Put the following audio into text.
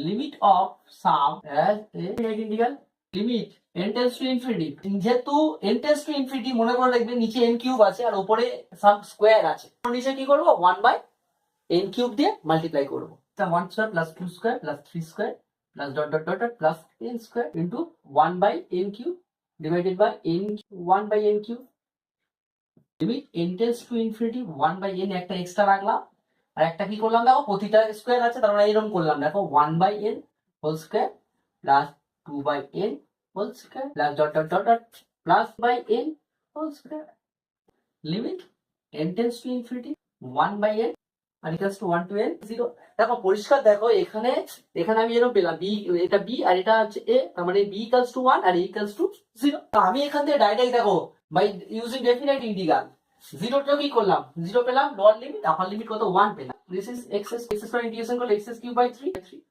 Limit of some as a integral limit n tends to infinity. যেহেতু n tends to infinity মনে করে রাখবে নিচে n কিউব আছে আর উপরে সাম স্কোয়ার আছে, নিচে কি করবো 1/n কিউব দিয়ে মাল্টিপ্লাই করবো। 1 square plus 2 square plus 3 square plus dot dot dot dot plus n square into 1/n cube divided by n 1/n cube. Limit n tends to infinity 1/n একটা extra রাখলাম আর একটা কি করলাম দেখো প্রতিটা square আছে তার মানে এরকম করলাম দেখো 1/n whole square plus 2/n whole square plus dot dot dot dot plus by n whole square. Limit n tends to infinity 1/n আর ইকুয়ালস টু 1 to n 0। দেখো পরিষ্কার দেখো এখানে আমি এরকম পেলাম b, এটা b আর এটা হচ্ছে a, তার মানে b ইকুয়ালস টু 1 আর a ইকুয়ালস টু 0। তো আমি এখান থেকে ডাইরেক্ট দেখো বাই ইউজিং ডেফিনাইট ইন্টিগ্রাল 0 টা কি করলাম 0 পেলাম, লোয়ার লিমিট আপার লিমিট কত 1 পেলাম। This is x square integration করলে x কিউব বাই 3